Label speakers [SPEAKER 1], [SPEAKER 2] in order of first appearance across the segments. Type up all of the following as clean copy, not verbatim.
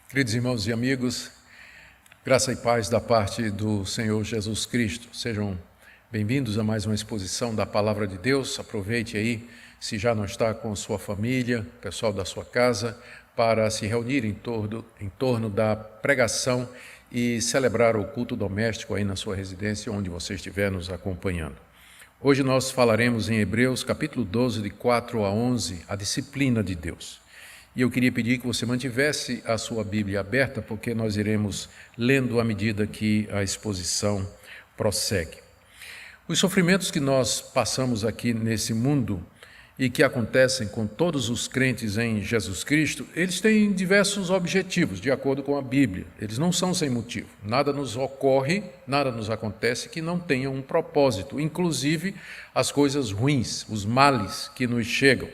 [SPEAKER 1] Queridos irmãos e amigos, graça e paz da parte do Senhor Jesus Cristo. Sejam bem-vindos a mais uma exposição da Palavra de Deus. Aproveite aí, se já não está com sua família, pessoal da sua casa, para se reunir em torno da pregação e celebrar o culto doméstico aí na sua residência, onde você estiver nos acompanhando. Hoje nós falaremos em Hebreus, capítulo 12, de 4 a 11, a disciplina de Deus. E eu queria pedir que você mantivesse a sua Bíblia aberta, porque nós iremos lendo à medida que a exposição prossegue. Os sofrimentos que nós passamos aqui nesse mundo e que acontecem com todos os crentes em Jesus Cristo, eles têm diversos objetivos, de acordo com a Bíblia. Eles não são sem motivo. Nada nos ocorre, nada nos acontece que não tenha um propósito, inclusive as coisas ruins, os males que nos chegam.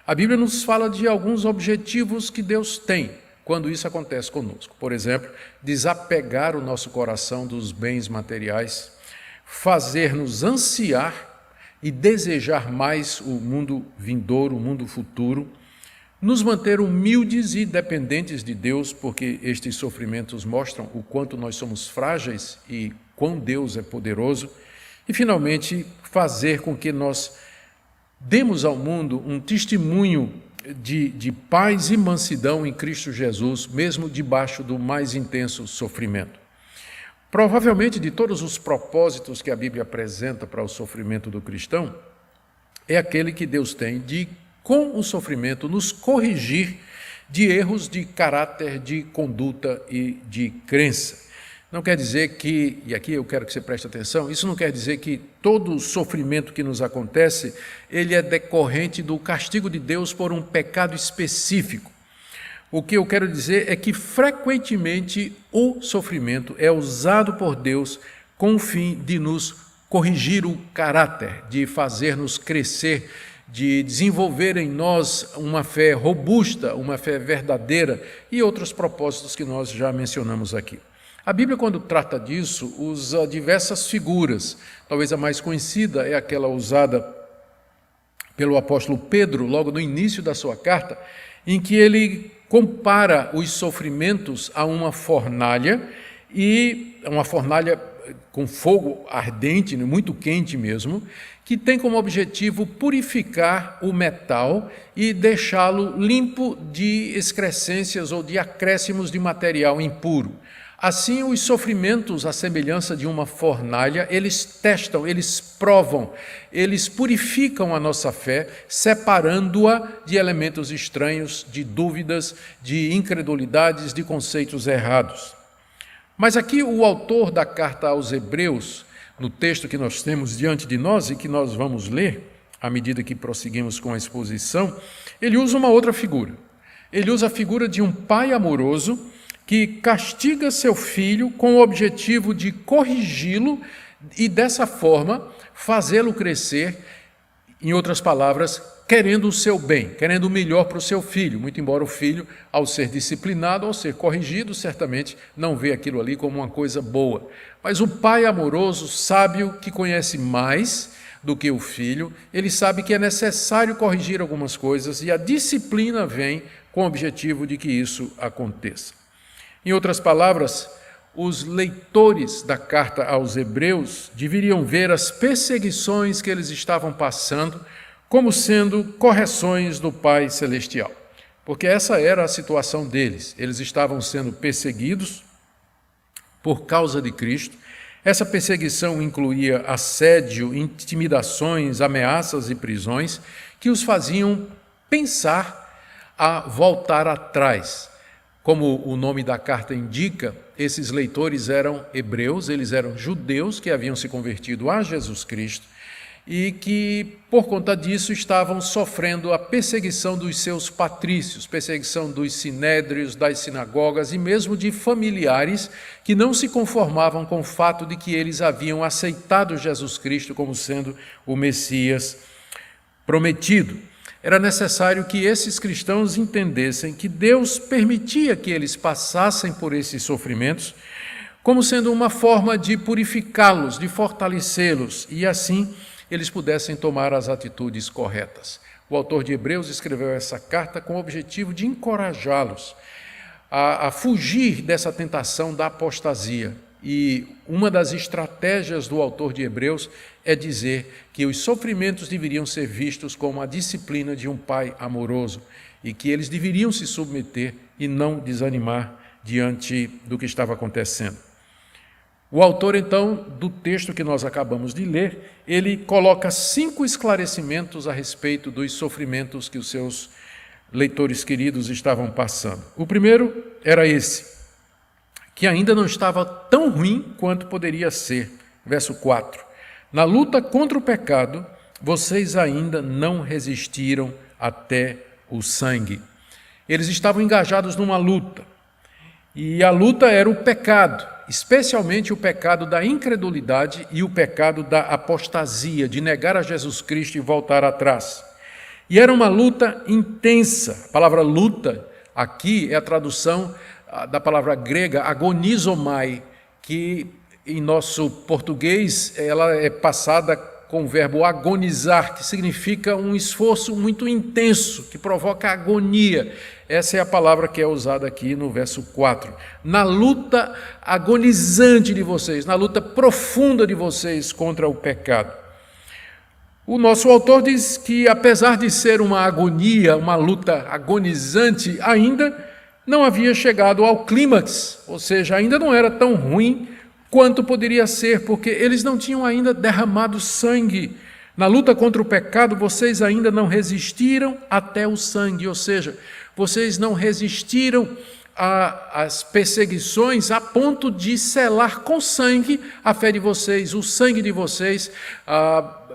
[SPEAKER 1] A Bíblia nos fala de alguns objetivos que Deus tem quando isso acontece conosco. Por exemplo, desapegar o nosso coração dos bens materiais, fazer-nos ansiar e desejar mais o mundo vindouro, o mundo futuro, nos manter humildes e dependentes de Deus, porque estes sofrimentos mostram o quanto nós somos frágeis e quão Deus é poderoso, e finalmente fazer com que nós demos ao mundo um testemunho de paz e mansidão em Cristo Jesus, mesmo debaixo do mais intenso sofrimento. Provavelmente, de todos os propósitos que a Bíblia apresenta para o sofrimento do cristão, é aquele que Deus tem de, com o sofrimento, nos corrigir de erros de caráter, de conduta e de crença. Não quer dizer que, e aqui eu quero que você preste atenção, isso não quer dizer que todo sofrimento que nos acontece, ele é decorrente do castigo de Deus por um pecado específico. O que eu quero dizer é que frequentemente o sofrimento é usado por Deus com o fim de nos corrigir o caráter, de fazer-nos crescer, de desenvolver em nós uma fé robusta, uma fé verdadeira e outros propósitos que nós já mencionamos aqui. A Bíblia, quando trata disso, usa diversas figuras. Talvez a mais conhecida é aquela usada pelo apóstolo Pedro, logo no início da sua carta, em que ele compara os sofrimentos a uma fornalha, e uma fornalha com fogo ardente, muito quente mesmo, que tem como objetivo purificar o metal e deixá-lo limpo de excrescências ou de acréscimos de material impuro. Assim, os sofrimentos, à semelhança de uma fornalha, eles testam, eles provam, eles purificam a nossa fé, separando-a de elementos estranhos, de dúvidas, de incredulidades, de conceitos errados. Mas aqui o autor da carta aos Hebreus, no texto que nós temos diante de nós e que nós vamos ler, à medida que prosseguimos com a exposição, ele usa uma outra figura. Ele usa a figura de um pai amoroso que castiga seu filho com o objetivo de corrigi-lo e, dessa forma, fazê-lo crescer, em outras palavras, querendo o seu bem, querendo o melhor para o seu filho, muito embora o filho, ao ser disciplinado, ao ser corrigido, certamente não vê aquilo ali como uma coisa boa. Mas o pai amoroso, sábio, que conhece mais do que o filho, ele sabe que é necessário corrigir algumas coisas e a disciplina vem com o objetivo de que isso aconteça. Em outras palavras, os leitores da carta aos Hebreus deveriam ver as perseguições que eles estavam passando como sendo correções do Pai Celestial, porque essa era a situação deles. Eles estavam sendo perseguidos por causa de Cristo. Essa perseguição incluía assédio, intimidações, ameaças e prisões que os faziam pensar a voltar atrás. Como o nome da carta indica, esses leitores eram hebreus, eles eram judeus que haviam se convertido a Jesus Cristo e que, por conta disso, estavam sofrendo a perseguição dos seus patrícios, perseguição dos sinédrios, das sinagogas e mesmo de familiares que não se conformavam com o fato de que eles haviam aceitado Jesus Cristo como sendo o Messias prometido. Era necessário que esses cristãos entendessem que Deus permitia que eles passassem por esses sofrimentos como sendo uma forma de purificá-los, de fortalecê-los, e assim eles pudessem tomar as atitudes corretas. O autor de Hebreus escreveu essa carta com o objetivo de encorajá-los a fugir dessa tentação da apostasia. E uma das estratégias do autor de Hebreus é dizer que os sofrimentos deveriam ser vistos como a disciplina de um pai amoroso e que eles deveriam se submeter e não desanimar diante do que estava acontecendo. O autor, então, do texto que nós acabamos de ler, ele coloca 5 esclarecimentos a respeito dos sofrimentos que os seus leitores queridos estavam passando. O primeiro era esse, que ainda não estava tão ruim quanto poderia ser. Verso 4. Na luta contra o pecado, vocês ainda não resistiram até o sangue. Eles estavam engajados numa luta. E a luta era o pecado, especialmente o pecado da incredulidade e o pecado da apostasia, de negar a Jesus Cristo e voltar atrás. E era uma luta intensa. A palavra luta aqui é a tradução da palavra grega agonizomai, que em nosso português ela é passada com o verbo agonizar, que significa um esforço muito intenso, que provoca agonia. Essa é a palavra que é usada aqui no verso 4. Na luta agonizante de vocês, na luta profunda de vocês contra o pecado. O nosso autor diz que, apesar de ser uma agonia, uma luta agonizante, ainda não havia chegado ao clímax, ou seja, ainda não era tão ruim quanto poderia ser, porque eles não tinham ainda derramado sangue. Na luta contra o pecado, vocês ainda não resistiram até o sangue, ou seja, vocês não resistiram às perseguições a ponto de selar com sangue a fé de vocês, o sangue de vocês,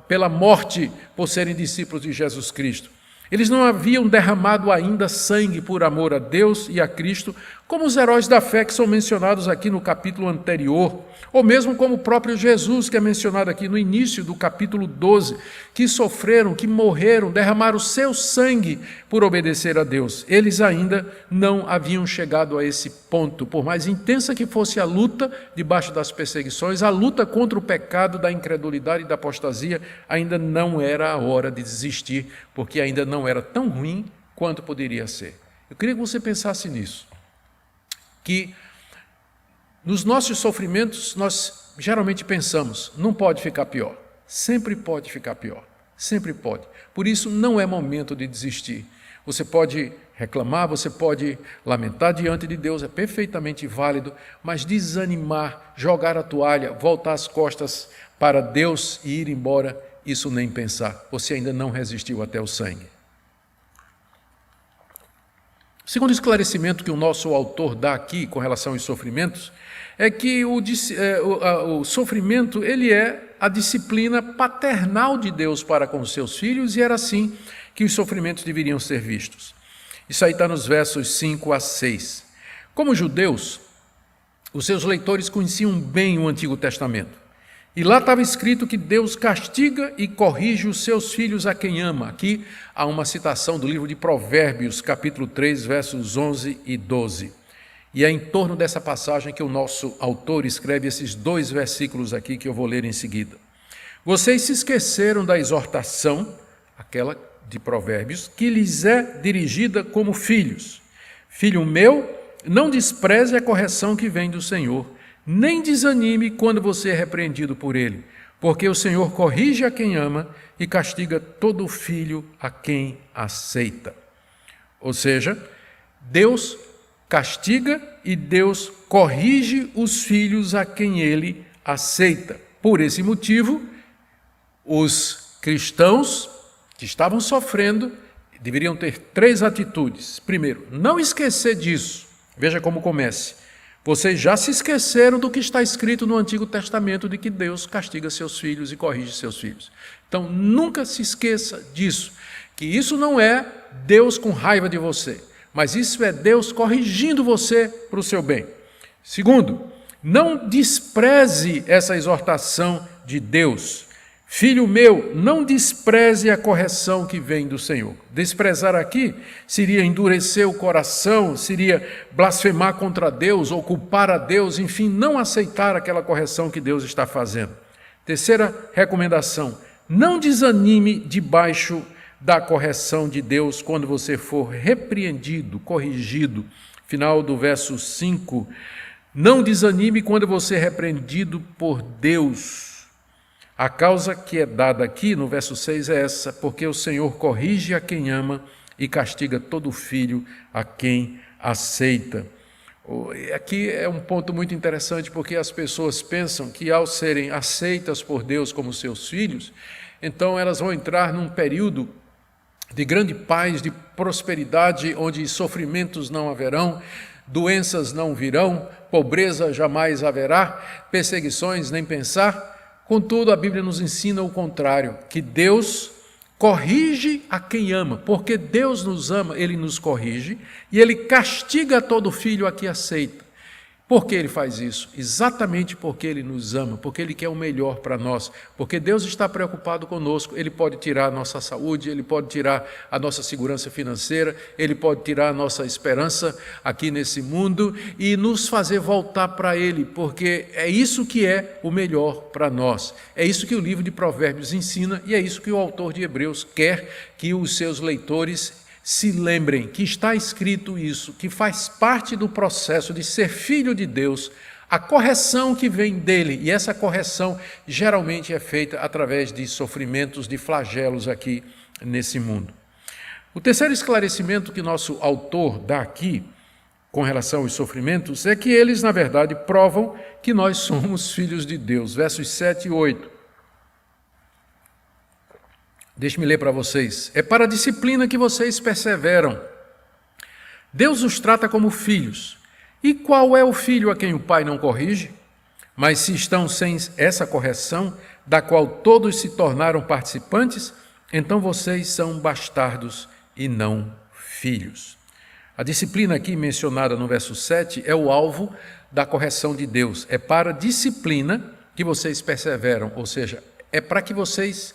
[SPEAKER 1] pela morte por serem discípulos de Jesus Cristo. Eles não haviam derramado ainda sangue por amor a Deus e a Cristo, como os heróis da fé que são mencionados aqui no capítulo anterior, ou mesmo como o próprio Jesus, que é mencionado aqui no início do capítulo 12, que sofreram, que morreram, derramaram o seu sangue por obedecer a Deus. Eles ainda não haviam chegado a esse ponto. Por mais intensa que fosse a luta debaixo das perseguições, a luta contra o pecado da incredulidade e da apostasia ainda não era a hora de desistir, porque ainda não era tão ruim quanto poderia ser. Eu queria que você pensasse nisso, que nos nossos sofrimentos nós geralmente pensamos, não pode ficar pior, sempre pode ficar pior, sempre pode. Por isso não é momento de desistir. Você pode reclamar, você pode lamentar diante de Deus, é perfeitamente válido, mas desanimar, jogar a toalha, voltar as costas para Deus e ir embora, isso nem pensar, você ainda não resistiu até o sangue. O segundo esclarecimento que o nosso autor dá aqui com relação aos sofrimentos é que o sofrimento ele é a disciplina paternal de Deus para com os seus filhos, e era assim que os sofrimentos deveriam ser vistos. Isso aí está nos versos 5 a 6. Como judeus, os seus leitores conheciam bem o Antigo Testamento. E lá estava escrito que Deus castiga e corrige os seus filhos a quem ama. Aqui há uma citação do livro de Provérbios, capítulo 3, versos 11 e 12. E é em torno dessa passagem que o nosso autor escreve esses 2 versículos aqui que eu vou ler em seguida. Vocês se esqueceram da exortação, aquela de Provérbios, que lhes é dirigida como filhos. Filho meu, não despreze a correção que vem do Senhor, nem desanime quando você é repreendido por ele, porque o Senhor corrige a quem ama e castiga todo filho a quem aceita. Ou seja, Deus castiga e Deus corrige os filhos a quem ele aceita. Por esse motivo, os cristãos que estavam sofrendo deveriam ter 3 atitudes. Primeiro, não esquecer disso. Veja como começa. Vocês já se esqueceram do que está escrito no Antigo Testamento de que Deus castiga seus filhos e corrige seus filhos. Então, nunca se esqueça disso, que isso não é Deus com raiva de você, mas isso é Deus corrigindo você para o seu bem. Segundo, não despreze essa exortação de Deus. Filho meu, não despreze a correção que vem do Senhor. Desprezar aqui seria endurecer o coração, seria blasfemar contra Deus ou culpar a Deus, enfim, não aceitar aquela correção que Deus está fazendo. Terceira recomendação, não desanime debaixo da correção de Deus quando você for repreendido, corrigido Final do verso 5. Não desanime quando você é repreendido por Deus. A causa que é dada aqui no verso 6 é essa: porque o Senhor corrige a quem ama e castiga todo filho a quem aceita. Aqui é um ponto muito interessante, porque as pessoas pensam que ao serem aceitas por Deus como seus filhos, então elas vão entrar num período de grande paz, de prosperidade, onde sofrimentos não haverão, doenças não virão, pobreza jamais haverá, perseguições nem pensar. Contudo, a Bíblia nos ensina o contrário, que Deus corrige a quem ama, porque Deus nos ama, Ele nos corrige, e Ele castiga todo filho a que aceita. Por que Ele faz isso? Exatamente porque Ele nos ama, porque Ele quer o melhor para nós, porque Deus está preocupado conosco. Ele pode tirar a nossa saúde, Ele pode tirar a nossa segurança financeira, Ele pode tirar a nossa esperança aqui nesse mundo e nos fazer voltar para Ele, porque é isso que é o melhor para nós. É isso que o livro de Provérbios ensina e é isso que o autor de Hebreus quer que os seus leitores se lembrem, que está escrito isso, que faz parte do processo de ser filho de Deus, a correção que vem dele, e essa correção geralmente é feita através de sofrimentos, de flagelos aqui nesse mundo. O terceiro esclarecimento que nosso autor dá aqui, com relação aos sofrimentos, é que eles, na verdade, provam que nós somos filhos de Deus. Versos 7 e 8. Deixe-me ler para vocês. É para a disciplina que vocês perseveram. Deus os trata como filhos. E qual é o filho a quem o pai não corrige? Mas se estão sem essa correção, da qual todos se tornaram participantes, então vocês são bastardos e não filhos. A disciplina aqui mencionada no verso 7 é o alvo da correção de Deus. É para a disciplina que vocês perseveram, ou seja, é para que vocês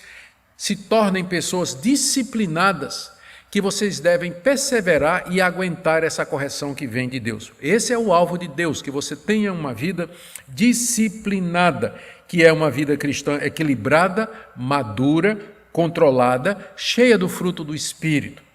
[SPEAKER 1] se tornem pessoas disciplinadas, que vocês devem perseverar e aguentar essa correção que vem de Deus. Esse é o alvo de Deus, que você tenha uma vida disciplinada, que é uma vida cristã equilibrada, madura, controlada, cheia do fruto do Espírito.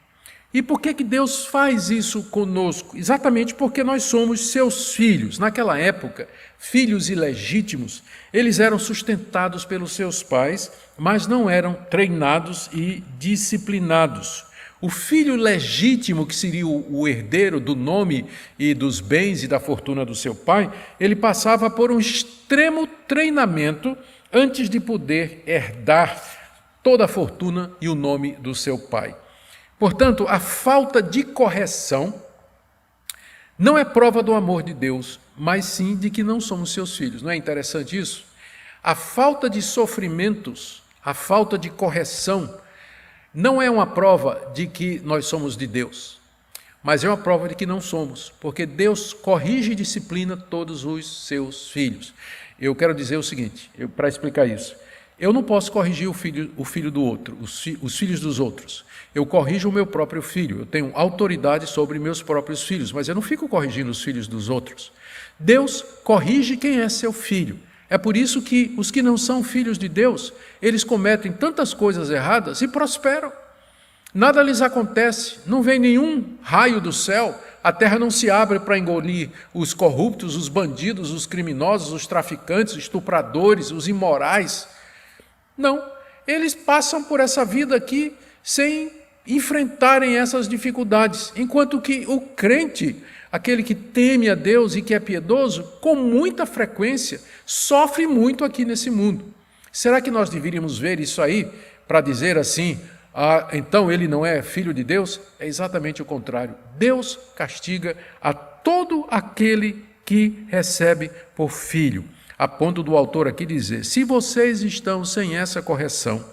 [SPEAKER 1] E por que Deus faz isso conosco? Exatamente porque nós somos seus filhos. Naquela época, filhos ilegítimos, eles eram sustentados pelos seus pais, mas não eram treinados e disciplinados. O filho legítimo, que seria o herdeiro do nome e dos bens e da fortuna do seu pai, ele passava por um extremo treinamento antes de poder herdar toda a fortuna e o nome do seu pai. Portanto, a falta de correção não é prova do amor de Deus, mas sim de que não somos seus filhos. Não é interessante isso? A falta de sofrimentos, a falta de correção, não é uma prova de que nós somos de Deus, mas é uma prova de que não somos, porque Deus corrige e disciplina todos os seus filhos. Eu quero dizer o seguinte, para explicar isso. Eu não posso corrigir o filho do outro, os filhos dos outros. Eu corrijo o meu próprio filho, eu tenho autoridade sobre meus próprios filhos, mas eu não fico corrigindo os filhos dos outros. Deus corrige quem é seu filho. É por isso que os que não são filhos de Deus, eles cometem tantas coisas erradas e prosperam. Nada lhes acontece, não vem nenhum raio do céu, a terra não se abre para engolir os corruptos, os bandidos, os criminosos, os traficantes, os estupradores, os imorais. Não, eles passam por essa vida aqui sem enfrentarem essas dificuldades, enquanto que o crente, aquele que teme a Deus e que é piedoso, com muita frequência, sofre muito aqui nesse mundo. Será que nós deveríamos ver isso aí para dizer assim, então ele não é filho de Deus? É exatamente o contrário. Deus castiga a todo aquele que recebe por filho. A ponto do autor aqui dizer, se vocês estão sem essa correção,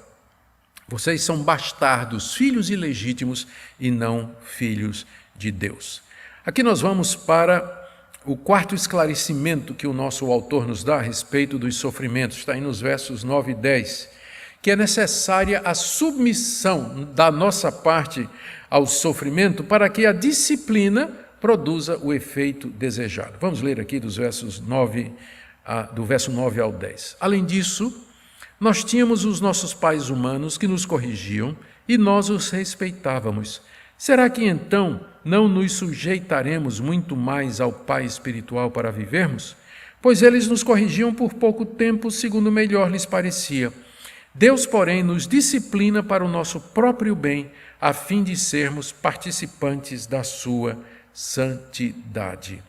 [SPEAKER 1] vocês são bastardos, filhos ilegítimos e não filhos de Deus. Aqui nós vamos para o quarto esclarecimento que o nosso autor nos dá a respeito dos sofrimentos, está aí nos versos 9 e 10, que é necessária a submissão da nossa parte ao sofrimento para que a disciplina produza o efeito desejado. Vamos ler aqui do verso 9 ao 10. Além disso, nós tínhamos os nossos pais humanos que nos corrigiam e nós os respeitávamos. Será que então não nos sujeitaremos muito mais ao Pai espiritual para vivermos? Pois eles nos corrigiam por pouco tempo, segundo melhor lhes parecia. Deus, porém, nos disciplina para o nosso próprio bem, a fim de sermos participantes da sua santidade.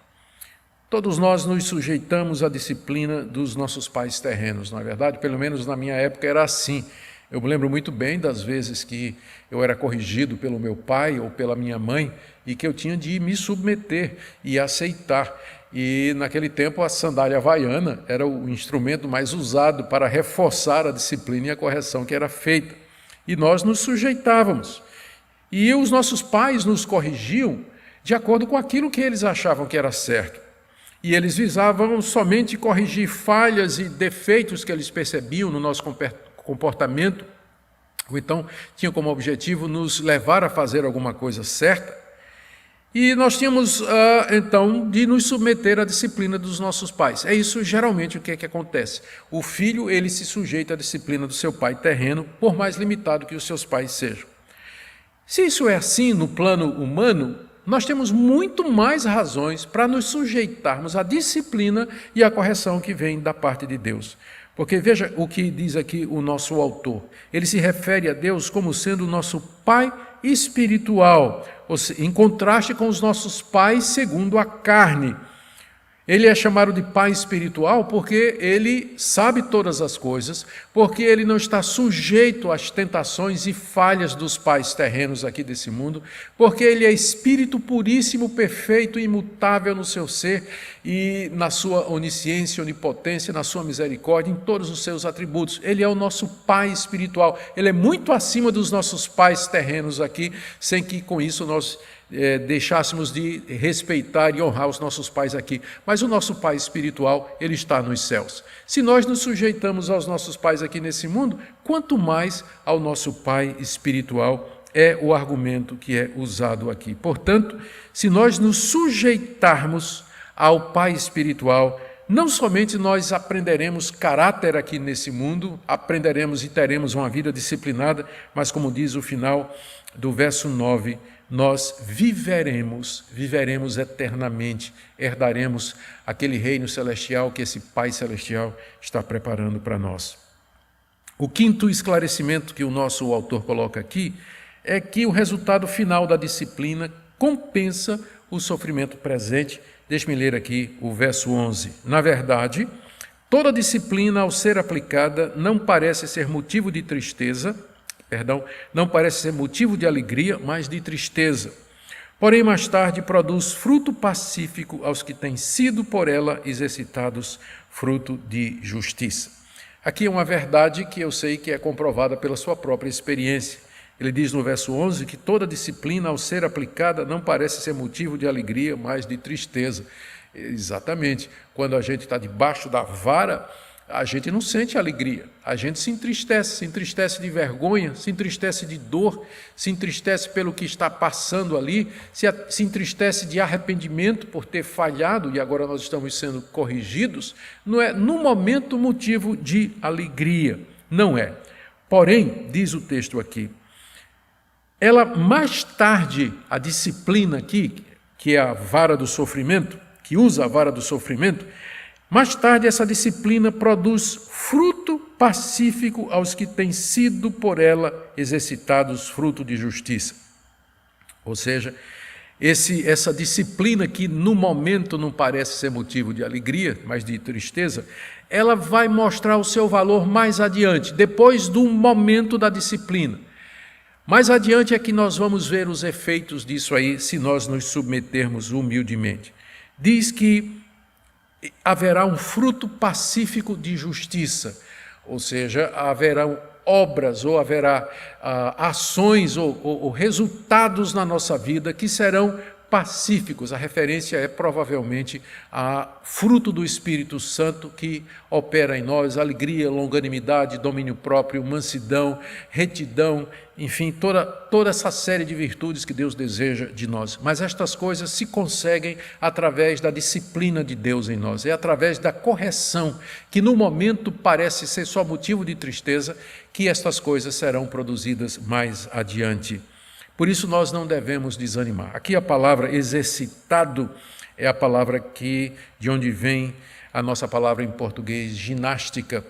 [SPEAKER 1] Todos nós nos sujeitamos à disciplina dos nossos pais terrenos, não é verdade? Pelo menos na minha época era assim. Eu me lembro muito bem das vezes que eu era corrigido pelo meu pai ou pela minha mãe e que eu tinha de me submeter e aceitar. E naquele tempo a sandália havaiana era o instrumento mais usado para reforçar a disciplina e a correção que era feita. E nós nos sujeitávamos. E os nossos pais nos corrigiam de acordo com aquilo que eles achavam que era certo. E eles visavam somente corrigir falhas e defeitos que eles percebiam no nosso comportamento, ou então tinham como objetivo nos levar a fazer alguma coisa certa. E nós tínhamos, então, de nos submeter à disciplina dos nossos pais. É isso, geralmente, o que é que acontece. O filho, ele se sujeita à disciplina do seu pai terreno, por mais limitado que os seus pais sejam. Se isso é assim no plano humano, nós temos muito mais razões para nos sujeitarmos à disciplina e à correção que vem da parte de Deus. Porque veja o que diz aqui o nosso autor. Ele se refere a Deus como sendo o nosso Pai espiritual, em contraste com os nossos pais segundo a carne. Ele é chamado de Pai espiritual porque ele sabe todas as coisas, porque ele não está sujeito às tentações e falhas dos pais terrenos aqui desse mundo, porque ele é Espírito puríssimo, perfeito e imutável no seu ser e na sua onisciência, onipotência, na sua misericórdia, em todos os seus atributos. Ele é o nosso Pai espiritual. Ele é muito acima dos nossos pais terrenos aqui, sem que com isso nós deixássemos de respeitar e honrar os nossos pais aqui. Mas o nosso Pai espiritual, ele está nos céus. Se nós nos sujeitamos aos nossos pais aqui nesse mundo, quanto mais ao nosso Pai espiritual, é o argumento que é usado aqui. Portanto, se nós nos sujeitarmos ao Pai espiritual, não somente nós aprenderemos caráter aqui nesse mundo, aprenderemos e teremos uma vida disciplinada, mas como diz o final do verso 9, nós viveremos eternamente, herdaremos aquele reino celestial que esse Pai celestial está preparando para nós. O quinto esclarecimento que o nosso autor coloca aqui é que o resultado final da disciplina compensa o sofrimento presente. Deixe-me ler aqui o verso 11. Na verdade, toda disciplina ao ser aplicada não parece ser motivo de não parece ser motivo de alegria, mas de tristeza. Porém, mais tarde produz fruto pacífico aos que têm sido por ela exercitados, fruto de justiça. Aqui é uma verdade que eu sei que é comprovada pela sua própria experiência. Ele diz no verso 11 que toda disciplina ao ser aplicada não parece ser motivo de alegria, mas de tristeza. Exatamente. Quando a gente está debaixo da vara, a gente não sente alegria, a gente se entristece de vergonha, se entristece de dor, se entristece pelo que está passando ali, se entristece de arrependimento por ter falhado e agora nós estamos sendo corrigidos. Não é, no momento, motivo de alegria, não é. Porém, diz o texto aqui, ela mais tarde, a disciplina aqui, que é a vara do sofrimento, que usa a vara do sofrimento, mais tarde essa disciplina produz fruto pacífico aos que têm sido por ela exercitados fruto de justiça. Ou seja, essa disciplina que no momento não parece ser motivo de alegria, mas de tristeza, ela vai mostrar o seu valor mais adiante, depois do momento da disciplina. Mais adiante é que nós vamos ver os efeitos disso aí, se nós nos submetermos humildemente. Diz que haverá um fruto pacífico de justiça, ou seja, haverão obras ou haverá ações ou resultados na nossa vida que serão pacíficos. A referência é provavelmente a fruto do Espírito Santo que opera em nós, alegria, longanimidade, domínio próprio, mansidão, retidão, enfim, toda essa série de virtudes que Deus deseja de nós. Mas estas coisas se conseguem através da disciplina de Deus em nós, é através da correção, que no momento parece ser só motivo de tristeza, que estas coisas serão produzidas mais adiante. Por isso nós não devemos desanimar. Aqui a palavra exercitado é a palavra de onde vem a nossa palavra em português, ginástica,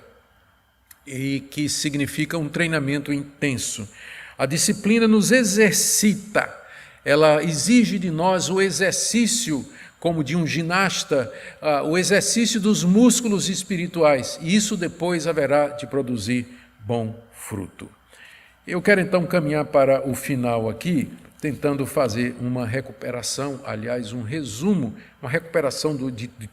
[SPEAKER 1] e que significa um treinamento intenso. A disciplina nos exercita, ela exige de nós o exercício, como de um ginasta, o exercício dos músculos espirituais, e isso depois haverá de produzir bom fruto. Eu quero então caminhar para o final aqui, tentando fazer uma recuperação, aliás, um resumo, uma recuperação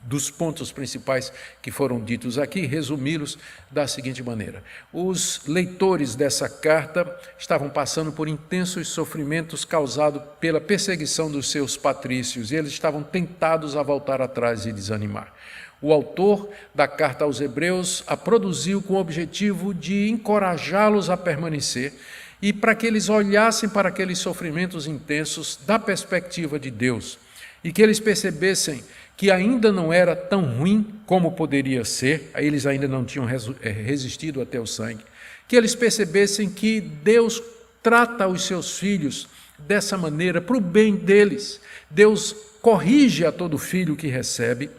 [SPEAKER 1] dos pontos principais que foram ditos aqui, resumi-los da seguinte maneira. Os leitores dessa carta estavam passando por intensos sofrimentos causados pela perseguição dos seus patrícios, e eles estavam tentados a voltar atrás e desanimar. O autor da carta aos Hebreus a produziu com o objetivo de encorajá-los a permanecer e para que eles olhassem para aqueles sofrimentos intensos da perspectiva de Deus e que eles percebessem que ainda não era tão ruim como poderia ser, eles ainda não tinham resistido até o sangue, que eles percebessem que Deus trata os seus filhos dessa maneira para o bem deles. Deus corrige a todo filho que recebe,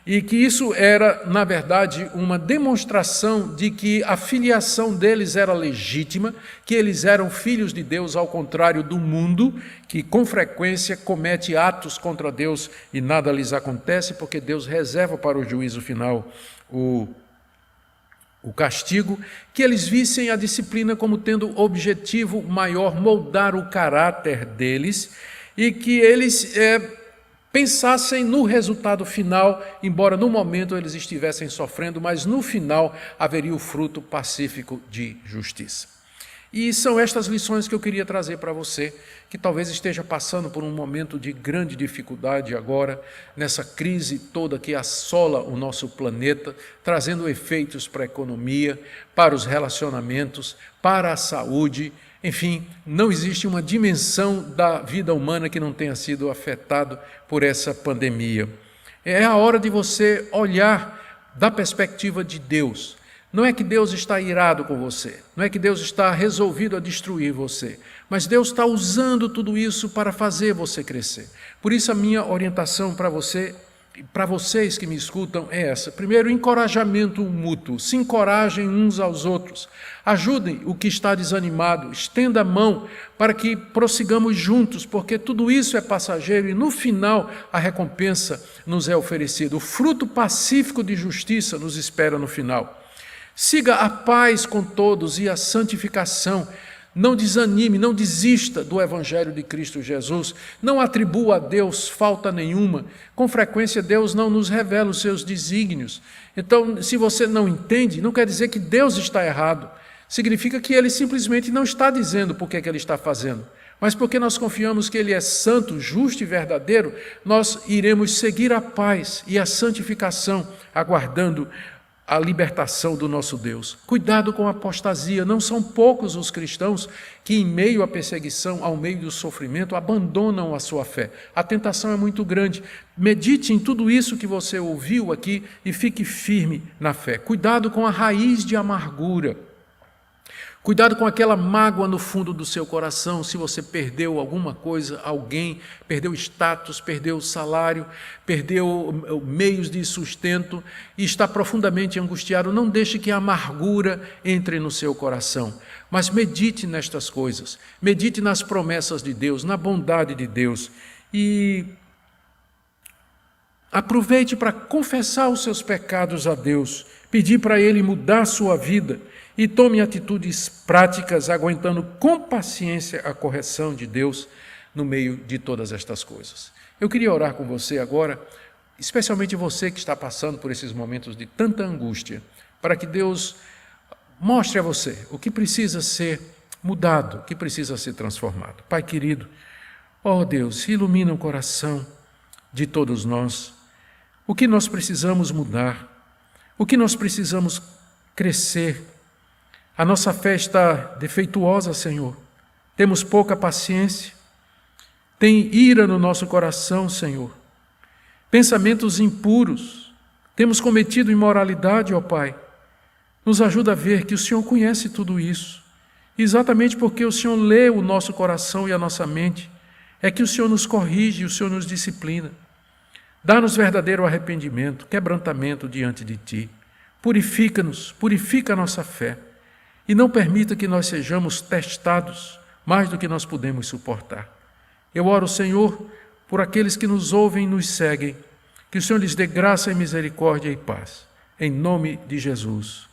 [SPEAKER 1] e que isso era, na verdade, uma demonstração de que a filiação deles era legítima, que eles eram filhos de Deus, ao contrário do mundo, que com frequência comete atos contra Deus e nada lhes acontece, porque Deus reserva para o juízo final o castigo, que eles vissem a disciplina como tendo objetivo maior, moldar o caráter deles, e que eles pensassem no resultado final, embora no momento eles estivessem sofrendo, mas no final haveria o fruto pacífico de justiça. E são estas lições que eu queria trazer para você, que talvez esteja passando por um momento de grande dificuldade agora, nessa crise toda que assola o nosso planeta, trazendo efeitos para a economia, para os relacionamentos, para a saúde. Enfim, não existe uma dimensão da vida humana que não tenha sido afetado por essa pandemia. É a hora de você olhar da perspectiva de Deus. Não é que Deus está irado com você, não é que Deus está resolvido a destruir você, mas Deus está usando tudo isso para fazer você crescer. Por isso a minha orientação para você, para vocês que me escutam, é essa. Primeiro, encorajamento mútuo. Se encorajem uns aos outros. Ajudem o que está desanimado. Estenda a mão para que prossigamos juntos, porque tudo isso é passageiro e no final a recompensa nos é oferecida. O fruto pacífico de justiça nos espera no final. Siga a paz com todos e a santificação. Não desanime, não desista do Evangelho de Cristo Jesus, não atribua a Deus falta nenhuma. Com frequência Deus não nos revela os seus desígnios. Então, se você não entende, não quer dizer que Deus está errado. Significa que Ele simplesmente não está dizendo por que Ele está fazendo. Mas porque nós confiamos que Ele é santo, justo e verdadeiro, nós iremos seguir a paz e a santificação, aguardando a libertação do nosso Deus. Cuidado com a apostasia, não são poucos os cristãos que em meio à perseguição, ao meio do sofrimento, abandonam a sua fé. A tentação é muito grande. Medite em tudo isso que você ouviu aqui e fique firme na fé. Cuidado com a raiz de amargura. Cuidado com aquela mágoa no fundo do seu coração, se você perdeu alguma coisa, alguém, perdeu status, perdeu salário, perdeu meios de sustento e está profundamente angustiado. Não deixe que a amargura entre no seu coração, mas medite nestas coisas, medite nas promessas de Deus, na bondade de Deus e aproveite para confessar os seus pecados a Deus, pedir para Ele mudar a sua vida e tome atitudes práticas, aguentando com paciência a correção de Deus no meio de todas estas coisas. Eu queria orar com você agora, especialmente você que está passando por esses momentos de tanta angústia, para que Deus mostre a você o que precisa ser mudado, o que precisa ser transformado. Pai querido, ó Deus, ilumina o coração de todos nós, o que nós precisamos mudar, o que nós precisamos crescer. A nossa fé está defeituosa, Senhor. Temos pouca paciência. Tem ira no nosso coração, Senhor. Pensamentos impuros. Temos cometido imoralidade, ó Pai. Nos ajuda a ver que o Senhor conhece tudo isso Exatamente porque o Senhor lê o nosso coração e a nossa mente, é que o Senhor nos corrige, o Senhor nos disciplina. Dá-nos verdadeiro arrependimento, quebrantamento diante de Ti. Purifica-nos, purifica a nossa fé e não permita que nós sejamos testados mais do que nós podemos suportar. Eu oro, Senhor, por aqueles que nos ouvem e nos seguem, que o Senhor lhes dê graça e misericórdia e paz. Em nome de Jesus.